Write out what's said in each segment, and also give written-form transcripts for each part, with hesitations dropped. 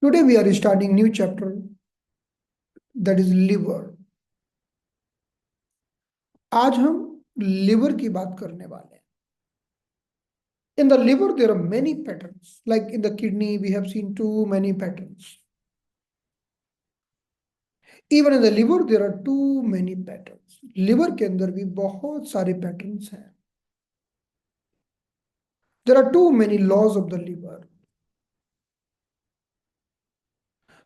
Today we are starting new chapter, that is liver. आज हम liver की बात करने वाले हैं. In the liver there are many patterns. Like in the kidney we have seen too many patterns. Even in the liver there are too many patterns. Liver के अंदर भी बहुत सारे patterns हैं. There are too many laws of the liver.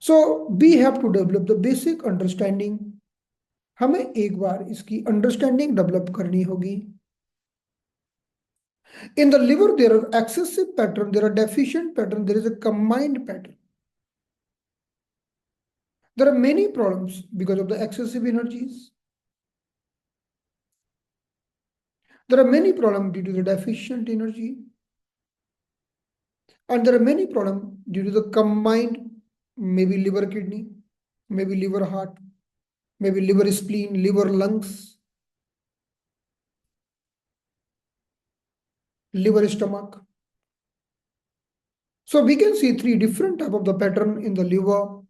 So we have to develop the basic understanding. हमें एक बार इसकी understanding develop करनी होगी. In the liver, there are excessive pattern, there are deficient pattern, there is a combined pattern. There are many problems because of the excessive energies. There are many problems due to the deficient energy. And there are many problems due to the combined, maybe liver kidney, maybe liver heart, maybe liver spleen, liver lungs, liver stomach. So we can see three different type of the pattern in the liver.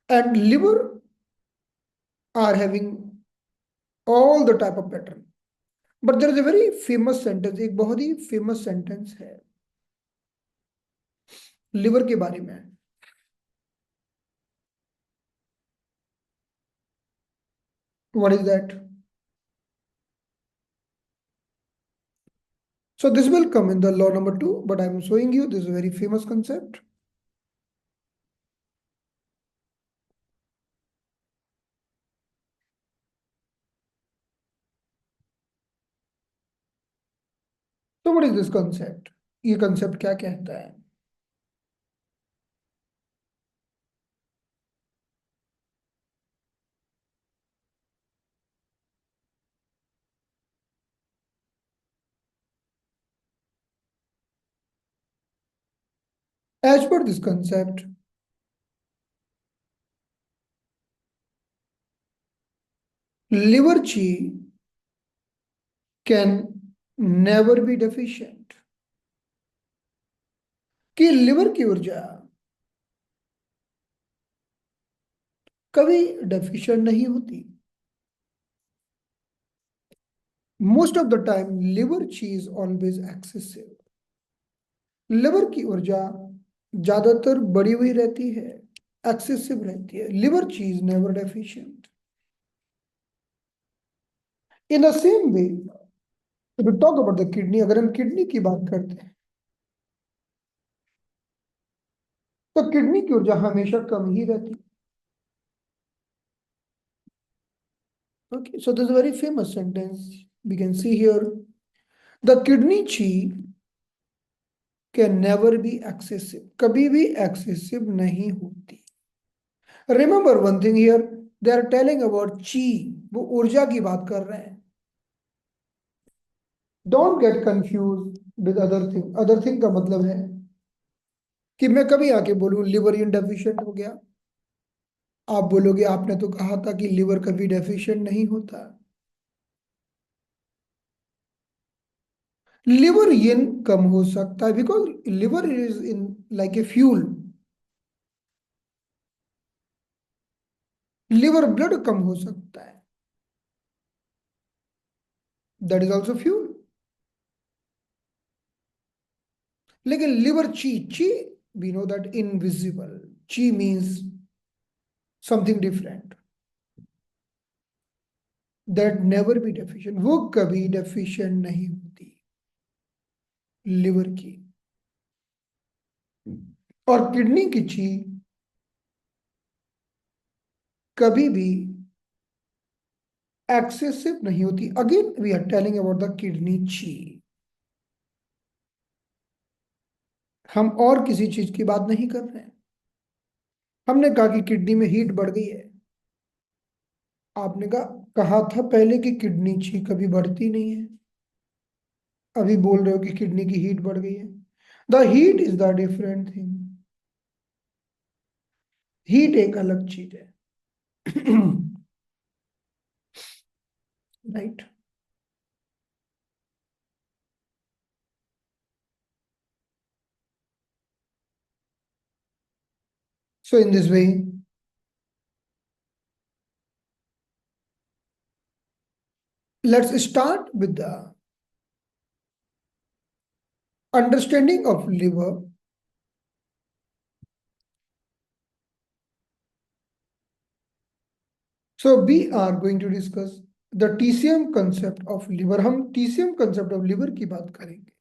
And liver are having all the type of pattern. But there is a very famous sentence, एक बहुत ही famous sentence है liver के बारे में. What is that? So this will come in the law number 2, but I am showing you this is a very famous concept. So what is this concept? ये concept क्या कहता है? As per this concept, liver chi can never be deficient. कि liver की ऊर्जा कभी deficient नहीं होती. Most of the time, liver chi is always excessive. Liver की ऊर्जा ज्यादातर बढ़ी हुई रहती है, एक्सेसिव रहती है. लिवर चीज never deficient. In the same way if you talk about the kidney, अगर हम किडनी की बात करते हैं तो किडनी की ऊर्जा हमेशा कम ही रहती है. Okay, so this very famous sentence we can see here, the kidney chi can never be excessive. कभी भी एक्सेसिव नहीं होती. Remember one thing here, they are telling about chi, वो ऊर्जा की बात कर रहे हैं. Don't get confuse with other thing. Other thing का मतलब है कि मैं कभी आके बोलूं लिवर इनडेफिशिएंट हो गया, आप बोलोगे आपने तो कहा था कि लिवर कभी डेफिशिएंट नहीं होता. लिवर इन कम हो सकता है because liver is in like a fuel. Liver blood कम हो सकता है, दैट इज ऑल्सो फ्यूल. लेकिन liver chi chi we know that invisible. Chi means something different, that never be deficient. वो कभी डेफिशिएंट नहीं होती लिवर की. और किडनी की ची कभी भी एक्सेसिव नहीं होती. Again we are telling about the kidney chi. हम और किसी चीज की बात नहीं कर रहे हैं. हमने कहा कि किडनी में हीट बढ़ गई है, आपने कहा था पहले कि किडनी ची कभी बढ़ती नहीं है. अभी बोल रहे हो कि किडनी की हीट बढ़ गई है. The heat is the different thing. Heat एक अलग चीज है. Right. So in this way, let's start with the understanding of liver. So we are going to discuss the TCM concept of liver. हम TCM concept of liver की बात करेंगे.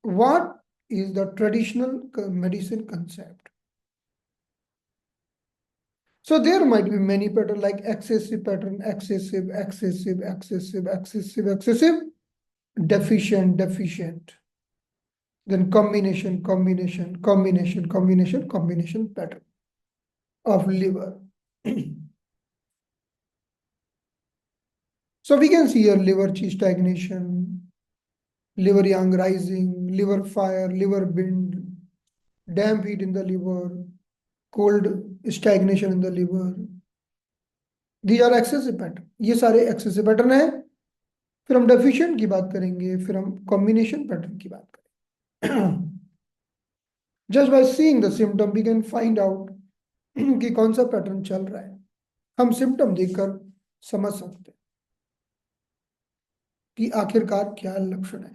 What is the traditional medicine concept? So there might be many pattern like excessive pattern, excessive, excessive, excessive, excessive, excessive, deficient, deficient. Then combination, combination, combination, combination, combination pattern of liver. So we can see here liver chi stagnation, liver yang rising, liver fire, liver wind, damp heat in the liver, cold stagnation in the liver. These are excessive pattern. ये सारे excessive pattern है. फिर हम deficient की बात करेंगे, फिर हम combination pattern की बात करेंगे. Just by seeing the symptom we can find out कि कौन सा पैटर्न चल रहा है. हम सिम्टम देखकर समझ सकते हैं कि आखिरकार क्या लक्षण है.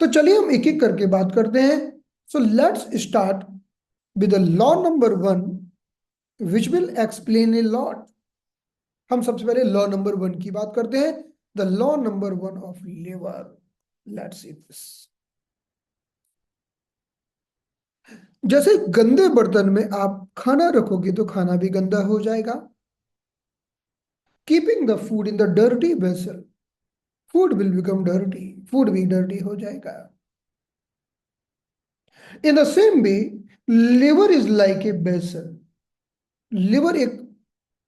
तो चलिए हम एक एक करके बात करते हैं. So let's start with the law number 1 which will explain a lot. हम सबसे पहले लॉ नंबर 1 की बात करते हैं. The law number 1 of liver. Let's see this. जैसे गंदे बर्तन में आप खाना रखोगे तो खाना भी गंदा हो जाएगा. Keeping the food in the dirty vessel, food will become dirty, food भी डर्टी हो जाएगा. इन the same way liver is like a vessel. Liver एक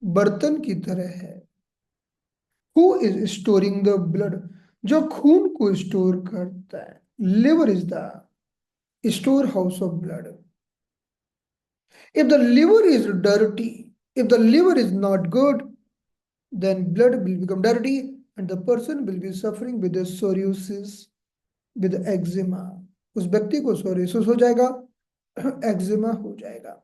बर्तन की तरह है. Who is storing the blood, जो खून को स्टोर करता है. Liver is the store house of blood. If the liver is dirty, if the liver is not good, then blood will become dirty and the person will be suffering with the psoriasis, with eczema. उस व्यक्ति को psoriasis हो जाएगा, eczema हो जाएगा.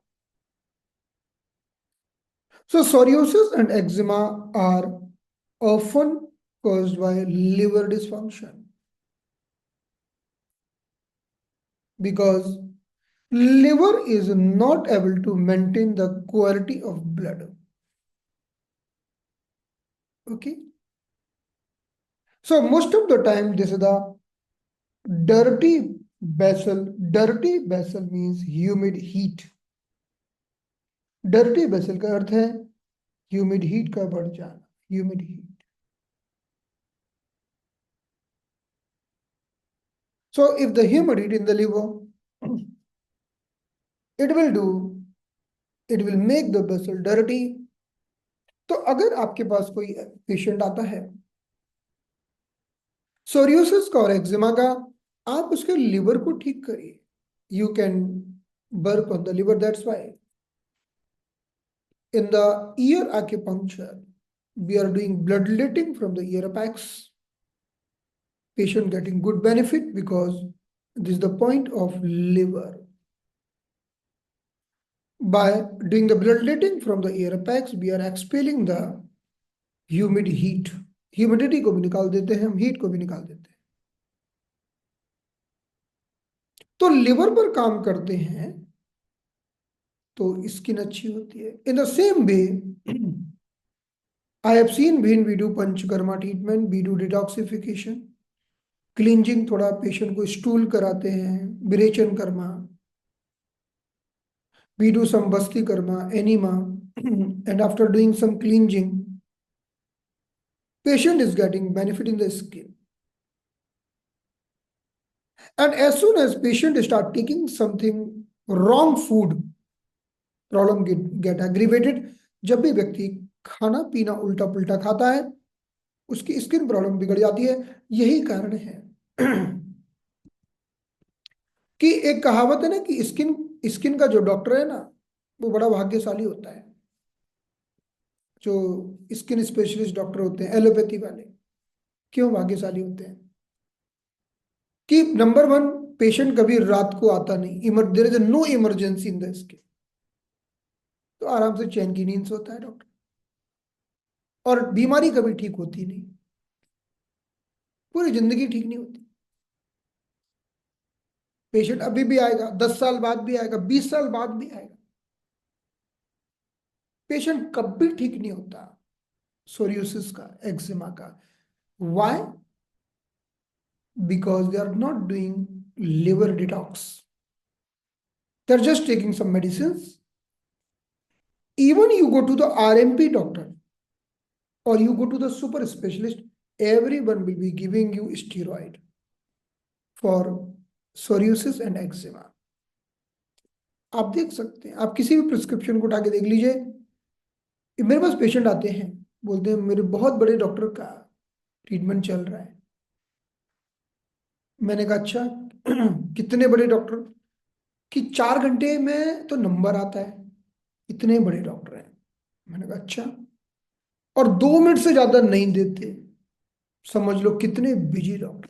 So psoriasis and eczema are often caused by liver dysfunction because liver is not able to maintain the quality of blood. Okay. So most of the time this is the dirty vessel. Dirty vessel means humid heat. Dirty vessel का अर्थ है humid heat का बढ़ जाना. Humid heat. So if the humidity in the liver, it will make the vessel dirty. तो अगर आपके पास कोई patient आता है सोरियोसिस का और एक्जिमा का, आप उसके लिवर को ठीक करिए. You can work on the liver. That's why in the ear acupuncture we are doing bloodletting from the ear apex. Patient getting good benefit because this is the point of liver. By doing the bloodletting from the ear apex we are expelling the humid heat. Humidity को भी निकाल देते हैं हम, heat को भी निकाल देते हैं. तो लिवर पर काम करते हैं तो स्किन अच्छी होती है. In the same way I have seen when we do panchakarma treatment we do detoxification, cleansing. थोड़ा पेशेंट को स्टूल कराते हैं, virechana karma. We do some basti karma, enema, and after doing some cleansing patient is getting benefit in the skin. And as soon as patient start taking something wrong food, problem get aggravated. जब भी व्यक्ति खाना पीना उल्टा पुल्टा खाता है उसकी स्किन प्रॉब्लम बिगड़ जाती है. यही कारण है कि एक कहावत है ना कि स्किन स्किन का जो डॉक्टर है ना वो बड़ा भाग्यशाली होता है. जो स्किन स्पेशलिस्ट डॉक्टर होते हैं एलोपैथी वाले, क्यों भाग्यशाली होते हैं? कि नंबर 1 पेशेंट कभी रात को आता नहीं, there is no emergency in the skin, तो आराम से चैन की नींद सोता है डॉक्टर, और बीमारी कभी ठीक होती नहीं, पूरी जिंदगी ठीक नहीं होती। पेशेंट अभी भी आएगा, 10 साल बाद भी आएगा, 20 साल बाद भी आएगा, पेशेंट कभी ठीक नहीं होता सोरियोसिस का, एक्जिमा का। Why? Because they are not doing liver detox, they are just taking some medicine. Even you go to the RMP doctor or you go to the super specialist, everyone will be giving you steroid for psoriasis and eczema. आप देख सकते हैं, आप किसी भी prescription को उठा के देख लीजिए। मेरे पास पेशेंट आते हैं, बोलते हैं मेरे बहुत बड़े डॉक्टर का ट्रीटमेंट चल रहा है। मैंने कहा अच्छा कितने बड़े डॉक्टर? कि 4 घंटे में तो नंबर आता है, इतने बड़े डॉक्टर हैं। मैंने कहा अच्छा, और 2 मिनट से ज्यादा नहीं देते, समझ लो कितने बिजी डॉक्टर।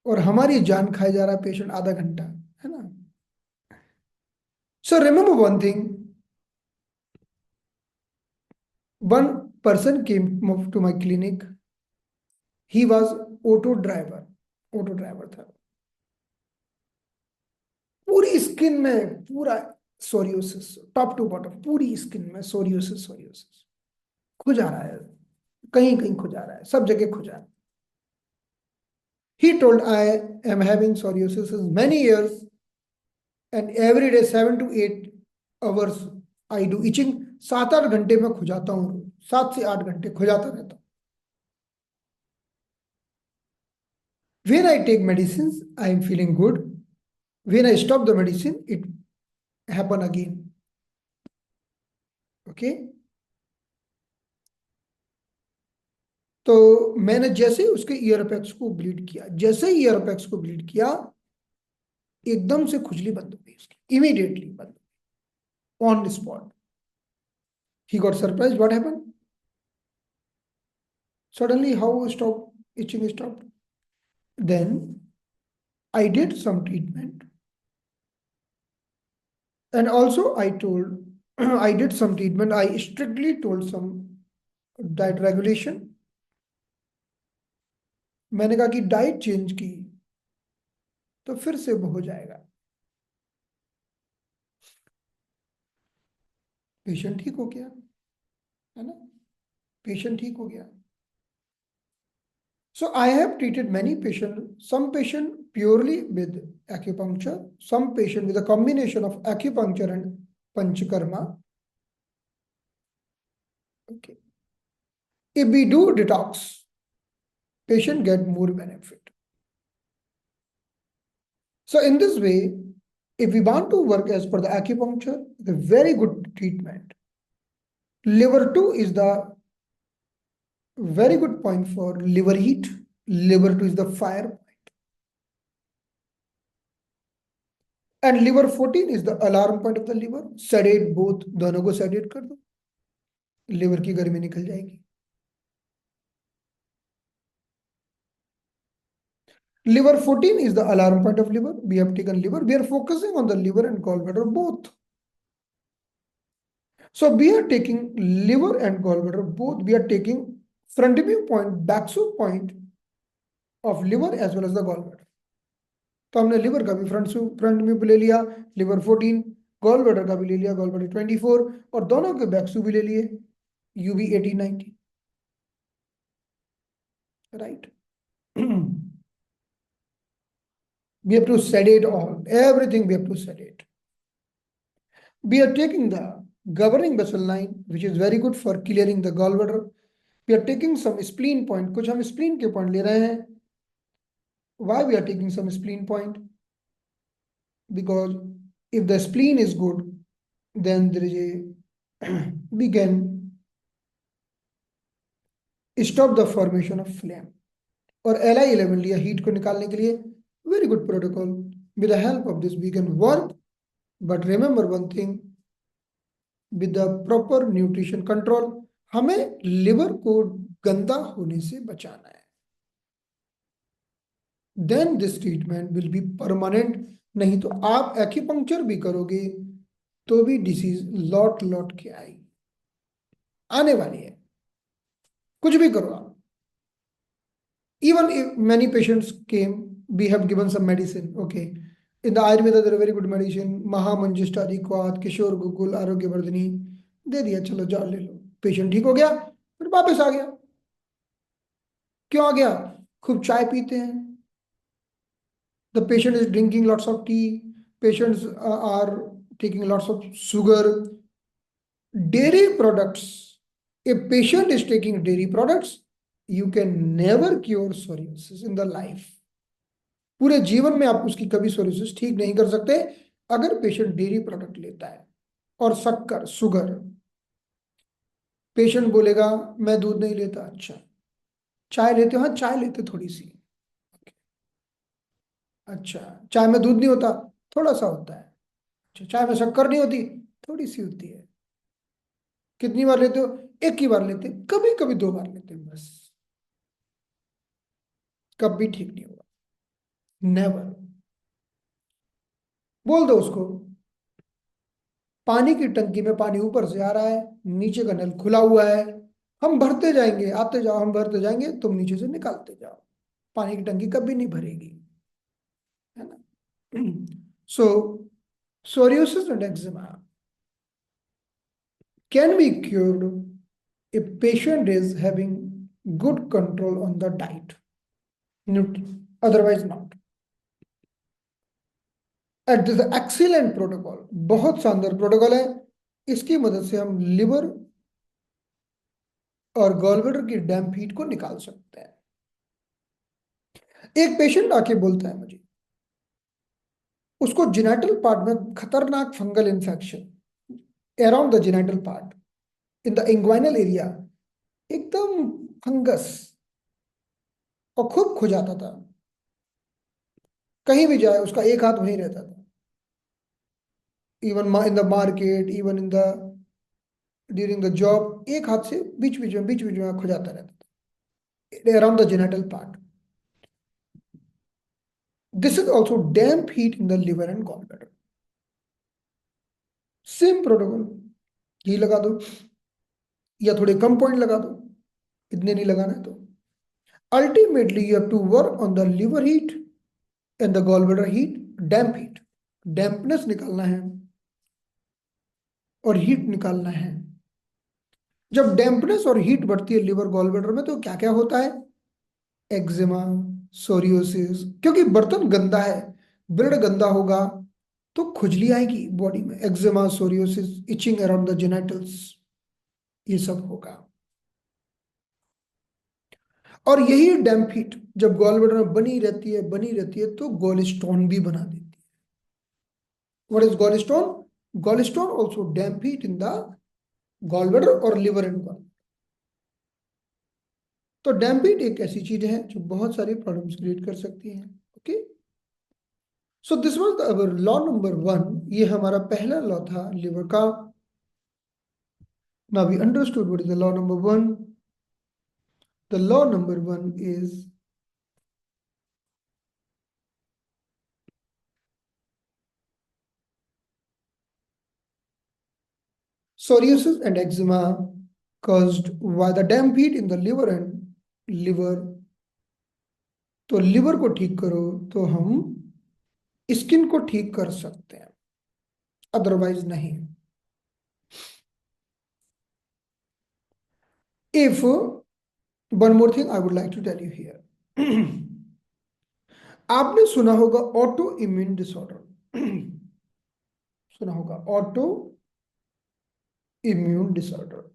और हमारी जान खाया जा रहा है पेशेंट आधा घंटा, है ना। So remember one thing, one person came to my clinic, he was auto driver था। पूरी स्किन में पूरा सोरियोसिस, टॉप टू बॉटम पूरी स्किन में सोरियोसिस, सोरियोसिस खुजा रहा है, कहीं कहीं खुजा रहा है, सब जगह खुजा रहा है। He told, I am having psoriasis since many years, and every day 7 to 8 hours I do itching. 7-8 घंटे में खुजाता हूँ, 7 से 8 घंटे खुजाता रहता हूँ। When I take medicines, I am feeling good. When I stop the medicine, it happen again. Okay? तो मैंने जैसे ही उसके ईयरपेक्स को ब्लीड किया, जैसे ही ईयरपेक्स को ब्लीड किया, एकदम से खुजली बंद हो गई उसकी, इमीडिएटली बंद, on the spot. He got surprised. What happened? Suddenly, how stopped itching stopped. Then I did some treatment, and also I told I did some treatment. I strictly told some diet regulation. मैंने कहा कि diet change की तो फिर से वो हो जाएगा, पेशेंट ठीक हो गया, है ना, पेशेंट ठीक हो गया। So I have treated many patients, some patient purely with acupuncture, some patient with a combination of acupuncture and panchakarma. Okay. If we do detox, patient get more benefit. So in this way, if we want to work as per the acupuncture, the very good treatment. Liver 2 is the very good point for liver heat. Liver 2 is the fire point. And liver 14 is the alarm point of the liver. Sedate both, दोनों को sedate कर दो, liver की गर्मी निकल जाएगी। Liver 14 is the alarm point of liver. We have taken liver. We are focusing on the liver and gallbladder both. So we are taking liver and gallbladder both. We are taking front view point, back view point of liver as well as the gallbladder. तो हमने liver का भी front view ले लिया, liver 14, gall bladder का भी ले लिया, गॉल ब्लैडर 24, और दोनों के बैक व्यू भी ले लिए, UB 18, 19, right. We have to sedate all, everything we have to sedate. We are taking the governing vessel line, which is very good for clearing the gallbladder. We are taking some spleen point, कुछ हम spleen के point ले रहे हैं। Why we are taking some spleen point? Because if the spleen is good, then there is a we can stop the formation of flame. और Li11 लिया heat को निकालने के लिए, very good protocol. With the help of this we can work, but remember one thing, with the proper nutrition control, हमें liver को गंदा होने से बचाना है। Then this treatment will be permanent. नहीं तो आप एक्यूपंक्चर भी करोगे तो भी डिसीज लौट लौट के आएगी, आने वाली है, कुछ भी करो आप। Even if many patients came, we have given some medicine. Okay. In the Ayurveda, there are very good medicine. Mahamanjishta, Adhikvat, Kishore Gokul, Arogya Vardhini. दे दिया, चलो जाओ ले लो, पेशेंट ठीक हो गया, फिर वापस आ गया। क्यों आ गया? खूब चाय पीते हैं, the patient is drinking lots of tea, patients are taking lots of sugar, dairy products. A patient is taking dairy products, you can never cure psoriasis in the life. पूरे जीवन में आप उसकी कभी सोरियासिस ठीक नहीं कर सकते अगर पेशेंट डेयरी प्रोडक्ट लेता है। और शक्कर, शुगर, पेशेंट बोलेगा मैं दूध नहीं लेता, अच्छा चाय लेते हो? हाँ चाय लेते थोड़ी सी। अच्छा, चाय में दूध नहीं होता? थोड़ा सा होता है। अच्छा, चाय में शक्कर नहीं होती? थोड़ी सी होती है। कितनी बार लेते हो? एक ही बार लेते, कभी कभी 2 बार लेते हैं बस। कभी ठीक नहीं होगा, नेवर। बोल दो उसको, पानी की टंकी में पानी ऊपर से आ रहा है, नीचे का नल खुला हुआ है, हम भरते जाएंगे, आते जाओ, हम भरते जाएंगे, तुम नीचे से निकालते जाओ, पानी की टंकी कभी नहीं भरेगी, है ना? सो psoriasis and eczema can be cured if patient is having good control on the diet, otherwise not. At this excellent protocol, बहुत शानदार प्रोटोकॉल है, इसकी मदद से हम लिवर और गॉलब्लैडर की डैम्प हीट को निकाल सकते हैं। एक पेशेंट आके बोलता है मुझे, उसको जिनेटल पार्ट में खतरनाक fungal infection around the genital part in the inguinal area, एकदम फंगस, और खूब खुजाता था, कहीं भी जाए उसका एक हाथ वहीं रहता था, even in the market, even in the during the job, एक हाथ से बीच बीच में खुजाता रहता था around the genital part. This is also damp heat in the liver and gallbladder. Same protocol, घी लगा दो या थोड़े कम पॉइंट लगा दो, इतने नहीं लगाना है तो। Ultimately you have to work on the liver heat and the gallbladder heat, damp heat, dampness निकालना है और हीट निकालना है। जब डैम्पनेस और हीट बढ़ती है लिवर गॉलब्लैडर में तो क्या क्या होता है? एक्जिमा, सोरियोसिस, क्योंकि बर्तन गंदा है, ब्लड गंदा होगा तो खुजली आएगी बॉडी में, eczema, psoriasis, itching around the genitals, ये सब होगा। और यही डैम्प हीट जब गॉलब्लैडर में बनी रहती है तो गॉलस्टोन भी बना देती है। What is gallstone? Gallstone also damp heat in the gallbladder और लिवर एंड गॉल। तो डैम्प हीट एक ऐसी चीज है जो बहुत सारी प्रॉब्लम्स क्रिएट कर सकती है। Okay, so this was our law number 1, ये हमारा पहला लॉ था लिवर का। Now we understood what is the law number 1। The law number 1 is psoriasis and eczema caused by the damp heat in the liver and liver। तो liver को ठीक करो तो हम स्किन को ठीक कर सकते हैं, अदरवाइज नहीं। If one more thing I would like to tell you here, आपने सुना होगा ऑटो इम्यून डिसऑर्डर, सुना होगा auto immune disorder.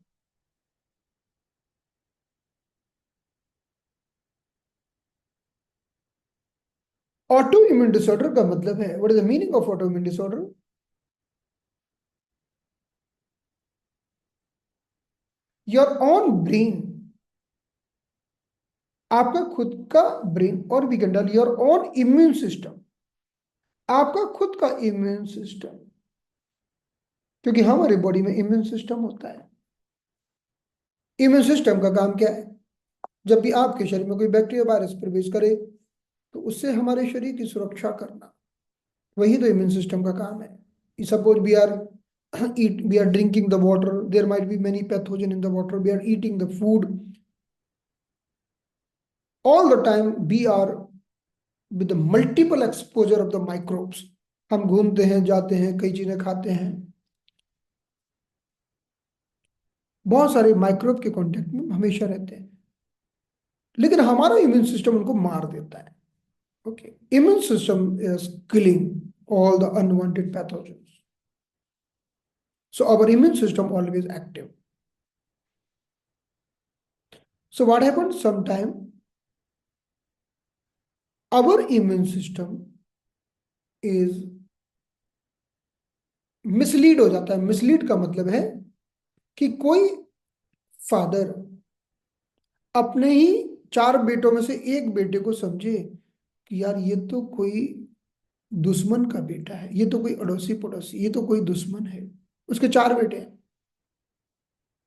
Auto immune disorder का मतलब है, what is the meaning of auto immune disorder? Your own brain, आपका खुद का ब्रेन और भी control, your own immune system, आपका खुद का इम्यून सिस्टम, क्योंकि हमारे बॉडी में इम्यून सिस्टम होता है। इम्यून सिस्टम का काम क्या है? जब भी आपके शरीर में कोई बैक्टीरिया वायरस प्रवेश करे तो उससे हमारे शरीर की सुरक्षा करना, वही तो इम्यून सिस्टम का काम है। Suppose we are drinking the water, there might be many pathogen in the water, we are eating the food, all the time we are with the multiple exposure of the microbes. हम घूमते हैं, जाते हैं, कई चीजें खाते हैं, बहुत सारे माइक्रोब के कांटेक्ट में हमेशा रहते हैं, लेकिन हमारा इम्यून सिस्टम उनको मार देता है। Okay, immune system is killing all the unwanted pathogens, so our immune system always active. So what happens sometime, our immune system is mislead हो जाता है। मिसलीड का मतलब है कि कोई फादर अपने ही चार बेटों में से एक बेटे को समझे कि यार ये तो कोई दुश्मन का बेटा है, ये तो कोई अड़ोसी पड़ोसी, ये तो कोई दुश्मन है। उसके चार बेटे हैं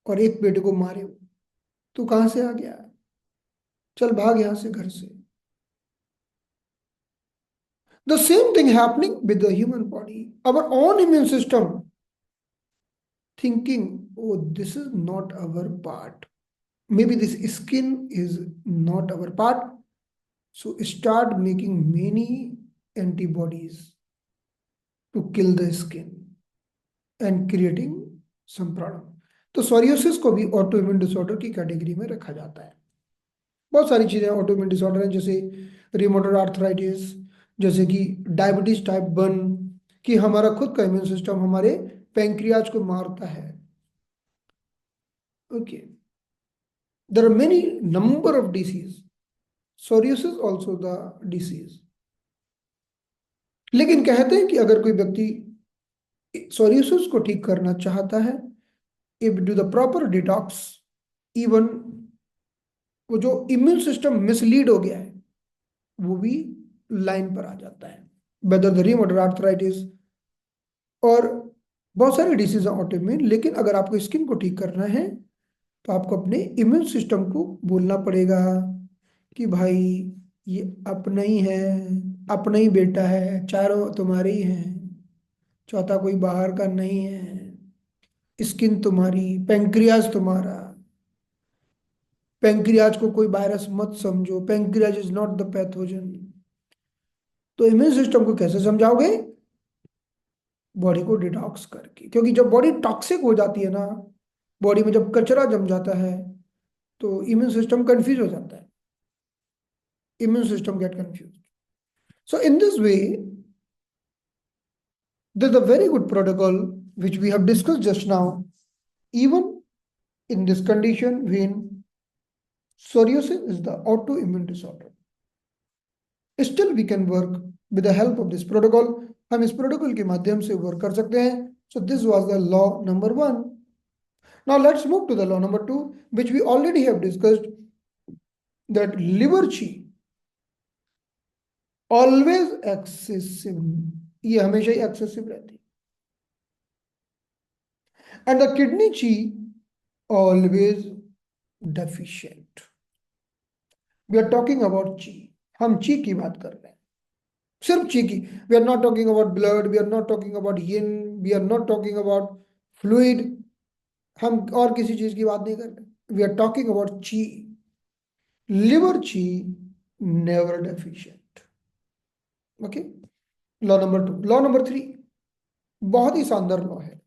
और एक बेटे को मारे वो, तू कहां से आ गया, चल भाग यहां से, घर से। The same thing happening with the human body. Our own immune system thinking, oh, this is not our part. Maybe this skin is not our part. So start making many antibodies to kill the skin and creating some problem. तो psoriasis को भी auto immune disorder की category में रखा जाता है। बहुत सारी चीजें ऑटो इम्यून डिसऑर्डर हैं, जैसे रिमोटॉइड आर्थराइटिस, जैसे कि डायबिटीज टाइप 1, कि हमारा खुद का इम्यून सिस्टम हमारे पैंक्रियाज को मारता है। Okay, there are many number of disease, psoriasis also the disease. लेकिन कहते हैं कि अगर कोई व्यक्ति सोरियोसिस को ठीक करना चाहता है, if do the proper detox, even वो जो इम्यून सिस्टम मिसलीड हो गया है वो भी लाइन पर आ जाता है। वेदर द रिमोटॉइड आर्थराइटिस और बहुत सारी डिसीज ऑटोइम्यून। लेकिन अगर आपको स्किन को ठीक करना है तो आपको अपने इम्यून सिस्टम को बोलना पड़ेगा कि भाई ये अपना ही है, अपना ही बेटा है, चारों तुम्हारे ही हैं, चौथा कोई बाहर का नहीं है। स्किन तुम्हारी, पैंक्रियाज तुम्हारा, पैंक्रियाज को कोई वायरस मत समझो, pancreas is not the pathogen. तो इम्यून सिस्टम को कैसे समझाओगे? बॉडी को डिटॉक्स करके, क्योंकि जब बॉडी टॉक्सिक हो जाती है ना, बॉडी में जब कचरा जम जाता है तो इम्यून सिस्टम कंफ्यूज हो जाता है, immune system get confused. So in this way, there's a very good protocol which we have discussed just now. Even in this condition, when psoriasis is the autoimmune disorder, still we can work with the help of this protocol. हम इस protocol के माध्यम से work कर सकते हैं. So this was the law number 1. Now let's move to the law number 2, which we already have discussed, that liver chi always excessive, ये हमेशा ही excessive रहती है, and the kidney chi always deficient. We are talking about chi, हम chi की बात कर रहे हैं, सिर्फ chi की. We are not talking about blood, we are not talking about yin, we are not talking about fluid, हम और किसी चीज की बात नहीं कर रहे. We are talking about chi. Liver chi never deficient. Okay, law number 2. Law number 3 बहुत ही शानदार लॉ है,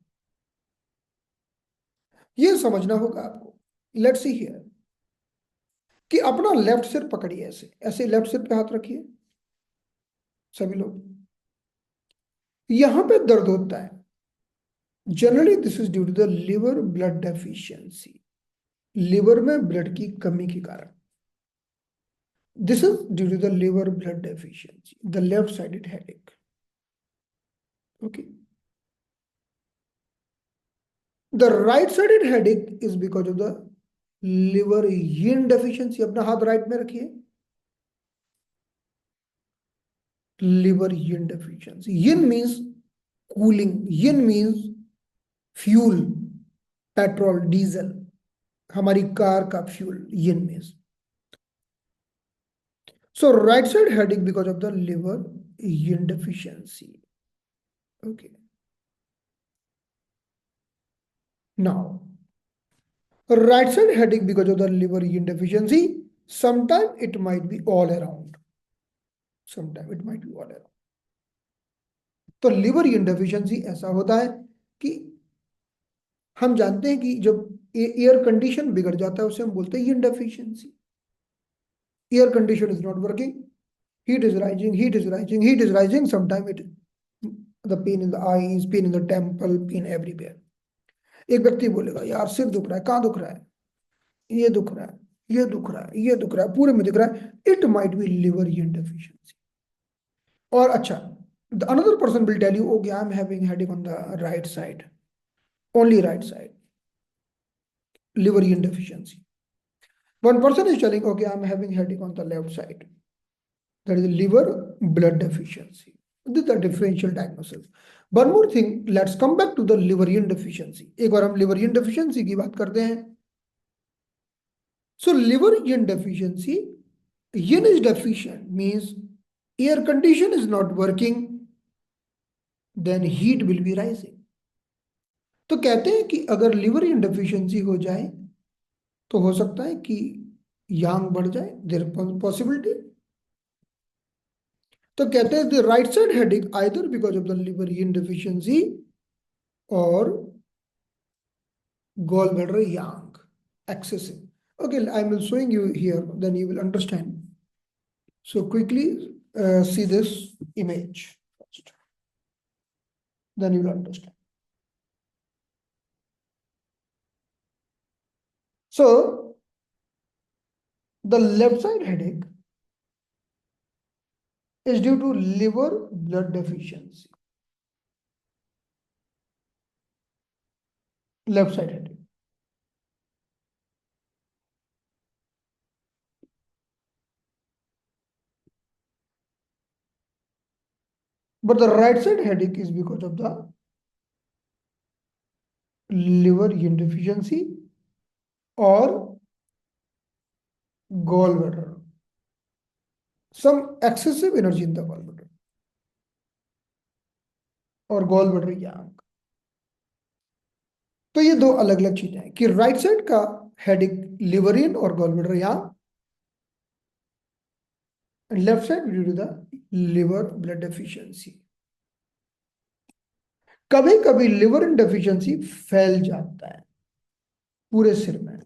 ये समझना होगा आपको. लेट्स सी हियर, कि अपना लेफ्ट सिर पकड़िए, ऐसे ऐसे लेफ्ट सिर पे हाथ रखिए सभी लोग. यहां पे दर्द होता है, generally this is due to the liver blood deficiency, liver में ब्लड की कमी के कारण. This is due to the liver blood deficiency, the left sided headache. Okay, the right sided headache is because of the liver yin deficiency. अपना हाथ right में रखिए, liver yin deficiency. Yin means cooling, yin means fuel, petrol, diesel, हमारी car का fuel, yin means. So right side headache because of the liver iron deficiency. Okay. Now, right side headache because of the liver iron deficiency, sometimes it might be all around. Sometimes it might be all around. तो liver iron deficiency ऐसा होता है कि हम जानते हैं कि जब एयर कंडीशन बिगड़ जाता है उसे हम बोलते हैं iron deficiency. Air condition is not working. Heat is rising, heat is rising, heat is rising. Sometimes it, the pain in the eyes, pain in the temple, pain everywhere. एक व्यक्ति बोलेगा यार सिर दुख रहा है, कहाँ दुख रहा है, ये दुख रहा है, ये दुख रहा है, ये दुख रहा है, पूरे में दिख रहा है. It might be liver iron deficiency. और अच्छा, another person will tell you, okay, I'm having headache on the right side, only right side, liver iron deficiency. One person is telling, okay, I'm having headache on the left side, that is liver blood deficiency. This is the differential diagnosis. One more thing, let's come back to the liver iron deficiency. एक बार हम liver iron deficiency की बात करते हैं. So liver iron deficiency, iron is deficient means air condition is not working, then heat will be rising. तो कहते हैं कि अगर लिवर iron deficiency हो जाए तो हो सकता है कि यांग बढ़ जाए, देयर पॉसिबिलिटी. तो कहते हैं the right side headache either because of the liver iron deficiency और gallbladder yang excessive. Okay, I will showing you here, then you will understand. So quickly see this image first, then you will understand. So the left side headache is due to liver blood deficiency. Left side headache. But the right side headache is because of the liver iron deficiency or gallbladder. Some excessive energy in the gallbladder और gallbladder yang. तो ये दो अलग अलग चीजें हैं कि right side का हेडेक लिवर इन और gallbladder yang, and left side due to the liver blood deficiency. कभी कभी लिवर इन डेफिशिएंसी फैल जाता है, पूरे सिर में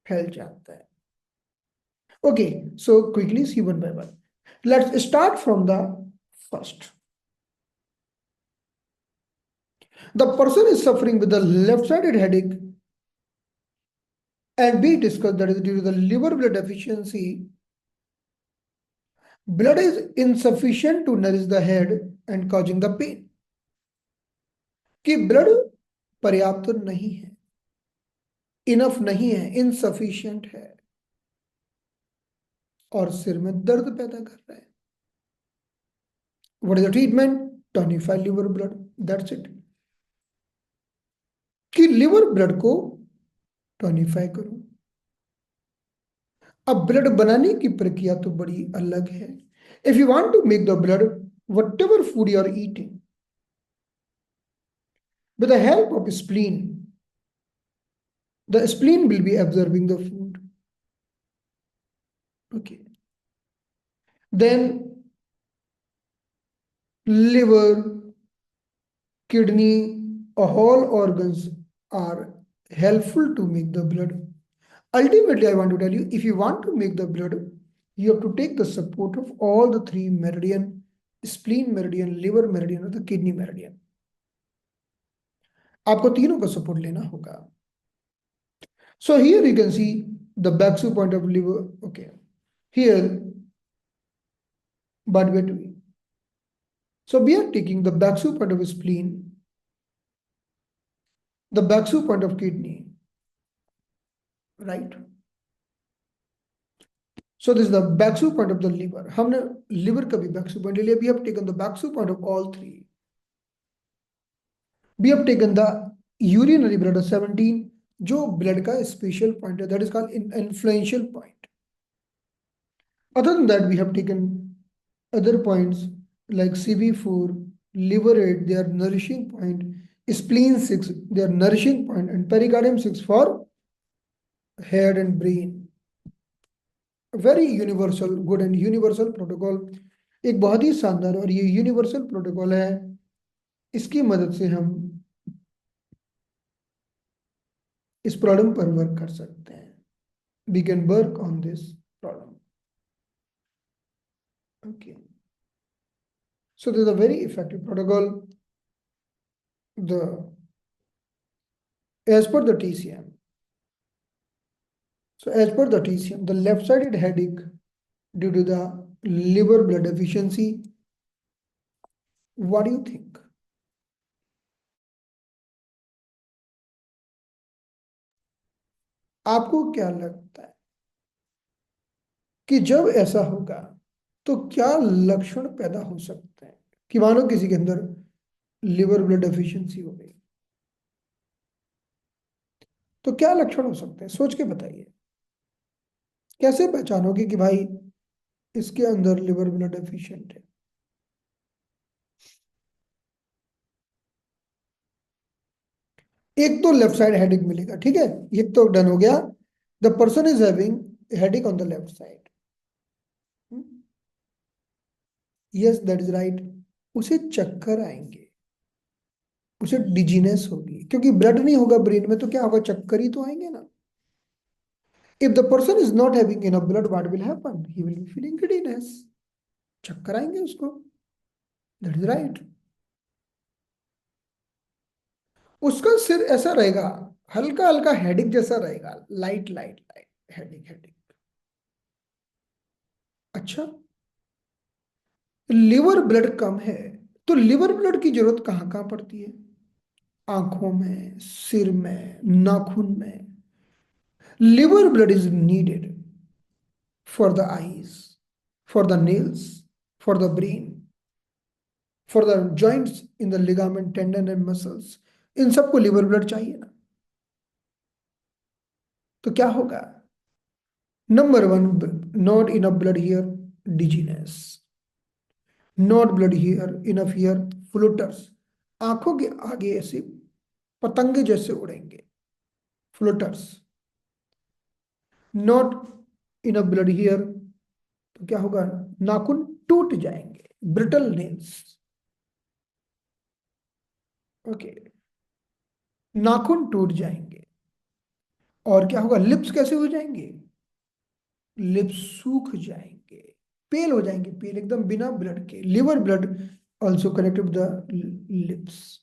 फैल जाता है. Okay, so quickly see one by one. Let's start from the first. The person is suffering with the left-sided headache and we discussed that is due to the liver blood deficiency. Blood is insufficient to nourish the head and causing the pain. कि blood पर्याप्त नहीं है, enough नहीं है, insufficient है और सिर में दर्द पैदा कर रहा है. What is the treatment? Tonify liver blood. That's it. कि लिवर ब्लड को टोनिफाई करो. अब ब्लड बनाने की प्रक्रिया तो बड़ी अलग है. If you want to make the blood, whatever food you are eating, with the help of spleen, the spleen will be absorbing the food. Okay. Then liver, kidney, all organs are helpful to make the blood. Ultimately, I want to tell you, if you want to make the blood, you have to take the support of all the three meridian: spleen meridian, liver meridian और the kidney meridian. आपको तीनों का support लेना होगा. So here you can see the Baksu point of liver. Okay, here, but we are doing. So we are taking the Baksu point of spleen, the Baksu point of kidney, right? So this is the Baksu point of the liver. हमने liver का भी Baksu point ले लिया. We have taken the Baksu point of all three. We have taken the urinary blood of 17, जो blood का special point है, that is called influential point. Other than that, we have taken other points like CV4, liver 8, they are nourishing point, spleen 6, they are nourishing point, and pericardium 6 for head and brain. Very universal good and universal protocol, एक बहुत ही शानदार और ये universal protocol है। इसकी मदद से हम इस प्रॉब्लम पर वर्क कर सकते हैं। We can work on this problem. Okay, so this is a very effective protocol. The as per the TCM, so as per the TCM, the left-sided headache due to the liver blood deficiency, what do you think? आपको क्या लगता है कि जब ऐसा होगा तो क्या लक्षण पैदा हो सकते हैं कि मानो किसी के अंदर लिवर ब्लड डेफिशिएंसी हो गई, तो क्या लक्षण हो सकते हैं? सोच के बताइए। कैसे पहचानोगे कि भाई इसके अंदर लिवर ब्लड डेफिशिएंट है? एक तो लेफ्ट साइड हेडेक मिलेगा, ठीक है, ये तो डन हो गया। The person is having headache on the left side, yes that is right. उसे चक्कर आएंगे, उसे डिजीनेस होगी, क्योंकि ब्लड नहीं होगा ब्रेन में तो क्या होगा, चक्कर ही तो आएंगे ना। If the person is not having enough blood, what will happen? He will be feeling giddiness, चक्कर आएंगे उसको, दैट इज राइट। उसका सिर ऐसा रहेगा, हल्का हल्का हेडिक जैसा रहेगा, light light light headache headache. अच्छा, लिवर ब्लड कम है तो लिवर ब्लड की जरूरत कहाँ कहाँ पड़ती है? आंखों में, सिर में, नाखून में। Liver blood is needed for the eyes, for the nails, for the brain, for the joints in the ligament tendon and muscles. इन सबको लिवर ब्लड चाहिए ना। तो क्या होगा? Number one, not enough blood here, dizziness. Not blood here, enough here, floaters. आंखों के आगे ऐसे पतंगे जैसे उड़ेंगे, floaters. Not enough blood here, तो क्या होगा? नाखून टूट जाएंगे, ब्रिटल नेल्स। ओके, नाखून टूट जाएंगे। और क्या होगा? लिप्स कैसे हो जाएंगे? लिप्स सूख जाएंगे, पेल हो जाएंगे, पेल एकदम बिना ब्लड के। Liver blood also connected with the lips.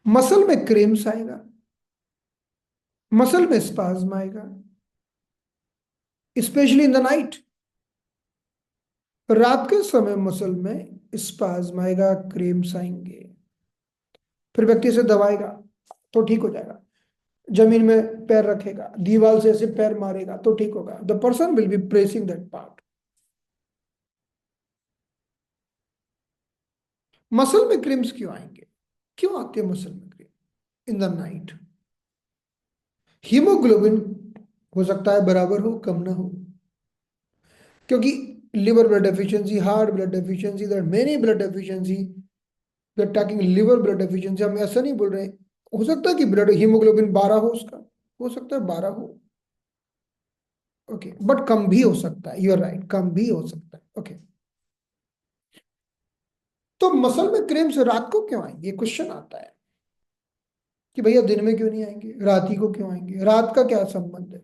Muscle में क्रेम्स आएगा, मसल में स्पाज्म आएगा, स्पेशली इन द नाइट। रात के समय मसल में स्पाज्म आएगा, क्रेम्स आएंगे। फिर व्यक्ति से दबाएगा तो ठीक हो जाएगा। जमीन में पैर रखेगा, दीवार से ऐसे पैर मारेगा तो ठीक होगा। The person will be pressing that part. Muscle में क्रेम्स क्यों आएंगे? क्यों आते हैं मसल में cramp? In the night haemoglobin हो सकता है बराबर हो, कम ना हो, क्योंकि liver blood deficiency, heart blood deficiency, there many blood deficiency. We are talking liver blood deficiency, हम ऐसा नहीं बोल रहे। हो सकता है कि ब्लड हीमोग्लोबिन 12 हो, उसका हो सकता है 12 हो, ओके, बट कम भी हो सकता है। यू आर राइट, कम भी हो सकता है, ओके। तो मसल में क्रेम्स रात को क्यों आएंगे? ये क्वेश्चन आता है कि भैया दिन में क्यों नहीं आएंगे, रात ही को क्यों आएंगे? रात का क्या संबंध है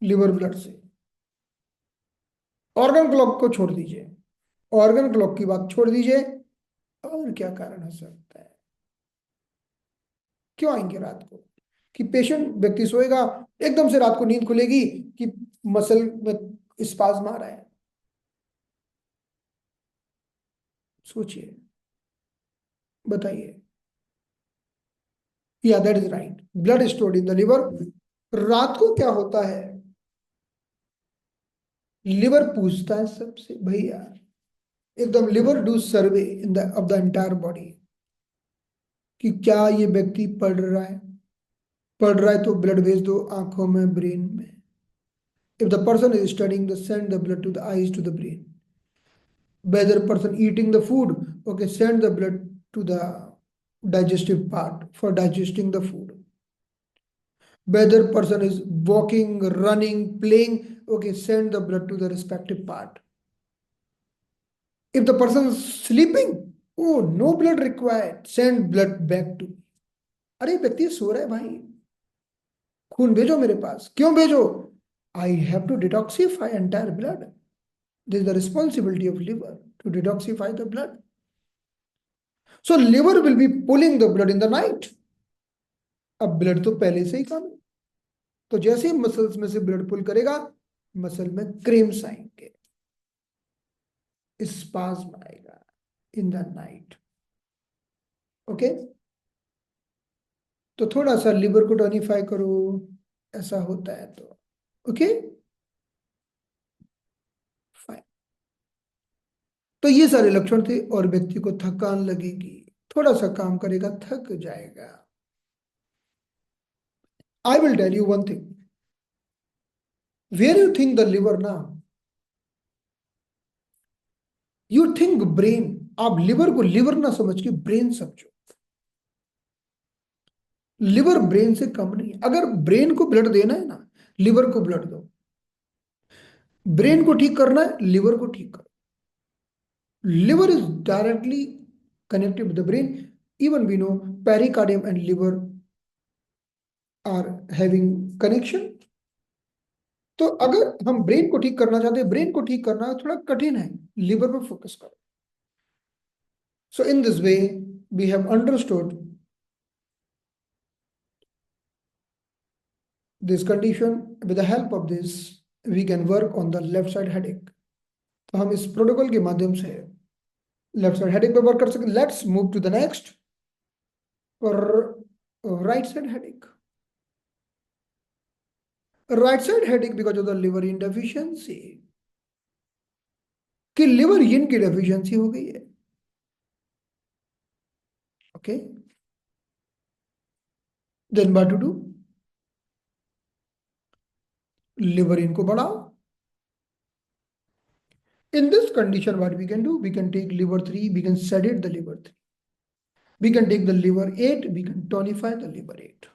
लिवर ब्लड से? ऑर्गन क्लॉक को छोड़ दीजिए, ऑर्गन क्लॉक की बात छोड़ दीजिए, और क्या कारण हो सकता है क्यों आएंगे रात को? कि पेशेंट व्यक्ति सोएगा, एकदम से रात को नींद खुलेगी कि मसल में स्पाज्म आ रहा है। सोचिए, बताइए। या that is right, blood stored in the liver. रात को क्या होता है? लिवर पूछता है सबसे, भैया एकदम liver do survey in the of the entire body कि क्या ये व्यक्ति पढ़ रहा है? पढ़ रहा है तो ब्लड भेज दो आंखों में, ब्रेन में। If the person is studying, they send the blood to the eyes, to the brain. Whether person eating the food, okay, send the blood to the digestive part for digesting the food. Whether person is walking, running, playing, okay, send the blood to the respective part. If the person is sleeping, oh, no blood required, send blood back to. अरे व्यक्ति सो रहा है भाई, खून भेजो मेरे पास. क्यों भेजो? I have to detoxify entire blood. This is the responsibility of liver to detoxify the blood. So liver will be pulling the blood in the night. अब ब्लड तो पहले से ही कम है, तो जैसे ही मसल्स में से ब्लड पुल करेगा, मसल में क्रेम्स आएंगे, स्पाज्म आएगा इन द नाइट. ओके, तो थोड़ा सा लिवर को टोनिफाई करो, ऐसा होता है तो. Okay, fine. तो ये सारे लक्षण थे. और व्यक्ति को थकान लगेगी, थोड़ा सा काम करेगा थक जाएगा. I will tell you one thing. Where you think the liver ना, यू थिंक ब्रेन. आप लिवर को लिवर ना समझ के ब्रेन समझो. लिवर ब्रेन से कम नहीं है. अगर ब्रेन को ब्लड देना है ना, लिवर को ब्लड दो. ब्रेन को ठीक करना है, लिवर को ठीक करो. Liver is directly connected with the brain. Even we know pericardium and liver are having connection. तो अगर हम ब्रेन को ठीक करना चाहते हैं, ब्रेन को ठीक करना थोड़ा कठिन है, लिवर पर फोकस करो. So in this way we have understood this condition. With the help of this we can work on the left side headache. तो हम इस प्रोटोकॉल के माध्यम से लेफ्ट साइड हेडेक पे वर्क कर सकते. Let's move to the next for right side headache. Right side headache because of the liver in deficiency, कि लिवर इन की डेफिशिएंसी हो गई है. Okay, then what to do? Liver इन को बढ़ाओ. In this condition, what we can do? We can take liver 3, we can sedate the liver 3. We can take the liver 8, we can tonify the liver 8.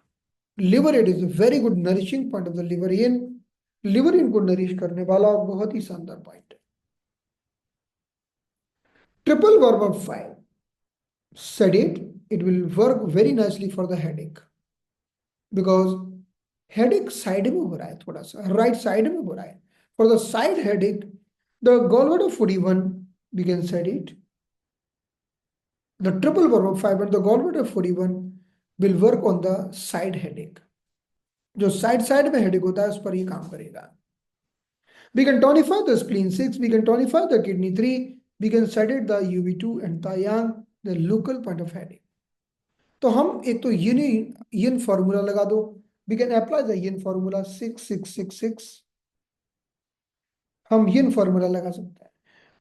Liver 8 is a very good nourishing point of the liver in. Liver in को nourish करने वाला बहुत ही शानदार point है. Triple verb of 5. Sedate, it will work very nicely for the headache. Because headache side में हो रहा है, थोड़ा सा right side में हो रहा है. For the side headache, the gallbladder 41, we can sedate. The triple verb of 5 and the gallbladder 41 will work on the side headache. जो साइड में हेडेक होता है उस पर ये काम करेगा. We can tonify the spleen 6, we can tonify the kidney 3, we can sedate the UV2 and the yang, the local point of headache. तो हम एक तो yin formula लगा दो. We can apply the yin formula 6-6-6-6. हम yin formula लगा सकते हैं.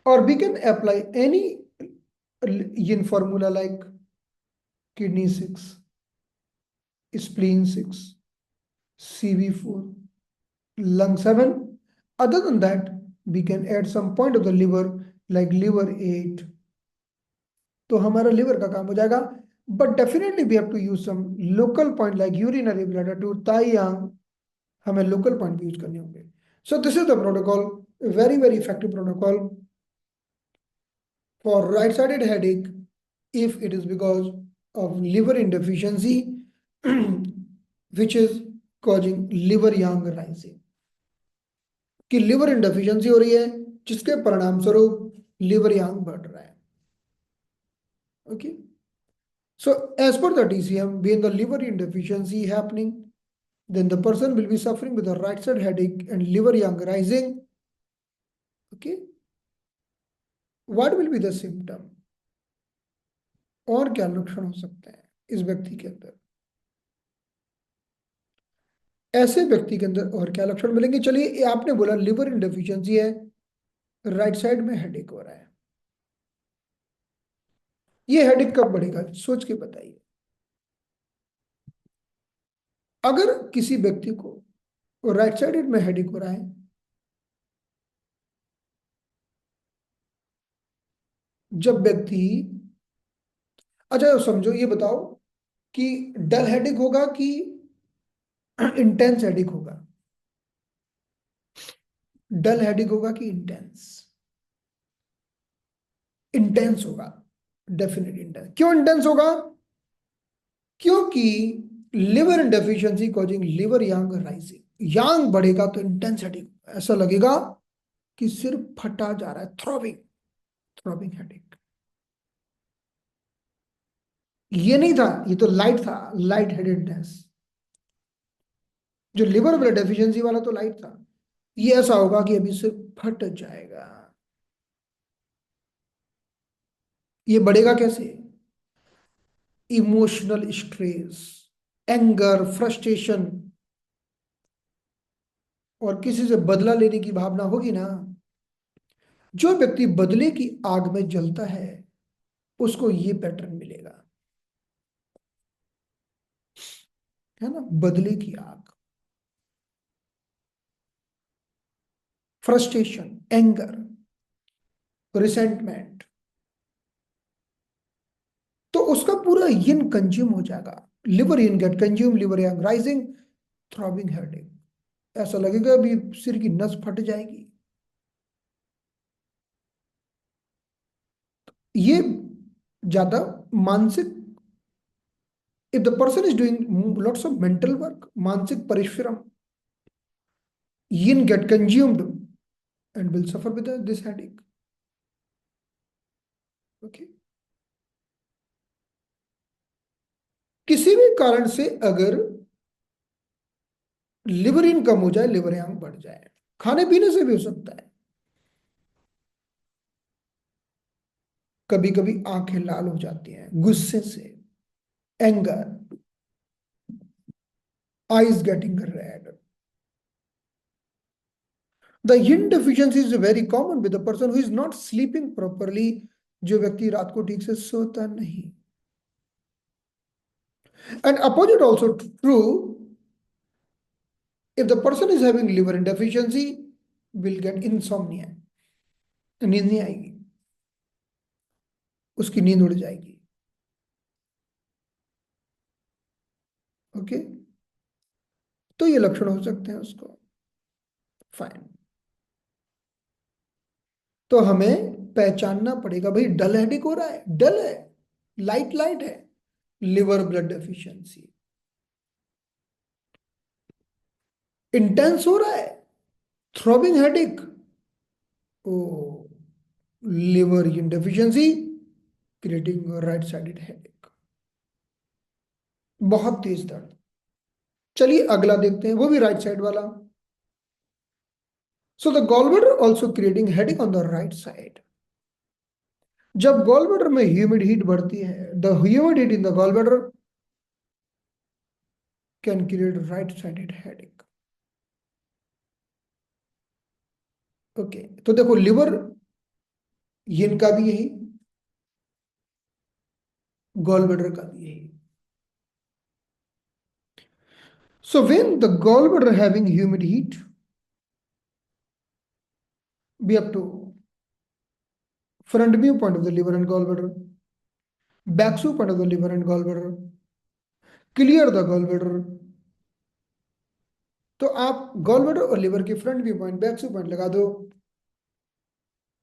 और we can apply any yin formula like kidney 6, spleen 6, CV4, lung 7. Other than that, we can add some point of the liver like liver 8. तो हमारा liver का काम हो जाएगा. But definitely we have to use some local point like urinary bladder to Tayang, हमें local point use करने होंगे. So this is the protocol, a very very effective protocol for right-sided headache if it is because of liver insufficiency which is causing liver yang rising. कि liver इंडेफिशिएंसी हो रही है जिसके परिणाम स्वरूप लिवर यांग बढ़ रहा है. Okay, so as per the TCM, when the liver insufficiency happening, then the person will be suffering with a right side headache and liver yang rising. Okay, what will be the symptom? और क्या लक्षण हो सकते हैं इस व्यक्ति के अंदर? ऐसे व्यक्ति के अंदर और क्या लक्षण मिलेंगे? चलिए, आपने बोला लिवर इंडेफिशिएंसी है, राइट साइड में हेडेक हो रहा है. ये हेडेक कब बढ़ेगा? सोच के बताइए. अगर किसी व्यक्ति को राइट साइड में हेडेक हो रहा है जब व्यक्ति, अच्छा समझो, ये बताओ कि डल हेडेक होगा कि इंटेंस हेडेक होगा? डल हेडेक होगा कि इंटेंस? इंटेंस होगा, डेफिनेट इंटेंस। क्यों इंटेंस होगा? क्योंकि लिवर डेफिशिएंसी कॉजिंग लिवर यांग राइजिंग, यांग बढ़ेगा तो इंटेंस हेडेक, ऐसा लगेगा कि सिर फटा जा रहा है, थ्रॉबिंग, थ्रॉबिंग हेडेक। ये नहीं था, ये तो लाइट था, लाइट हेडेडनेस। जो लिवर ब्लड डेफिशिएंसी वाला तो लाइट था, ये ऐसा होगा कि अभी सिर फट जाएगा। ये बढ़ेगा कैसे? इमोशनल स्ट्रेस, एंगर, फ्रस्ट्रेशन, और किसी से बदला लेने की भावना होगी ना। जो व्यक्ति बदले की आग में जलता है उसको ये पैटर्न मिलेगा, है ना? बदले की आग, फ्रस्ट्रेशन, एंगर, रिसेंटमेंट, तो उसका पूरा यिन कंज्यूम हो जाएगा। Liver yin get consume, liver yang rising, throbbing headache, ऐसा लगेगा अभी सिर की नस फट जाएगी। ये ज्यादा मानसिक, if the person is doing lots of mental work, मानसिक परिश्रम, yin get consumed and will suffer with this headache. Okay. किसी भी कारण से अगर लिवर इन कम हो जाए, लिवर यांग बढ़ जाए, खाने पीने से भी हो सकता है। कभी कभी आंखें लाल हो जाती हैं गुस्से से, anger, eyes getting red. The yin deficiency is very common with a person who is not sleeping properly, जो व्यक्ति रात को ठीक से सोता नहीं। And opposite also true, if the person is having liver deficiency, will get insomnia, नींद नहीं आएगी, उसकी नींद उड़ जाएगी। ओके, तो ये लक्षण हो सकते हैं उसको। फाइन, तो हमें पहचानना पड़ेगा भाई, डल हेडेक हो रहा है, डल है, लाइट लाइट है, लिवर ब्लड डेफिशिएंसी। इंटेंस हो रहा है, थ्रॉबिंग हेडेक, ओ, लिवर इन deficiency creating right sided headache, बहुत तेज दर्द। चलिए अगला देखते हैं, वो भी राइट साइड वाला। So the gallbladder also creating headache on the right side. जब गॉलब्लैडर में ह्यूमिड हीट बढ़ती है, the humid heat in the gallbladder can create right sided headache. Okay, तो देखो लिवर यिन का भी यही, गॉलब्लैडर का भी यही। So when the gallbladder having humid heat, we have to front view point of the liver and gallbladder, back view point of the liver and gallbladder, clear the gallbladder। तो आप gallbladder और liver के front view point, back view point लगा दो,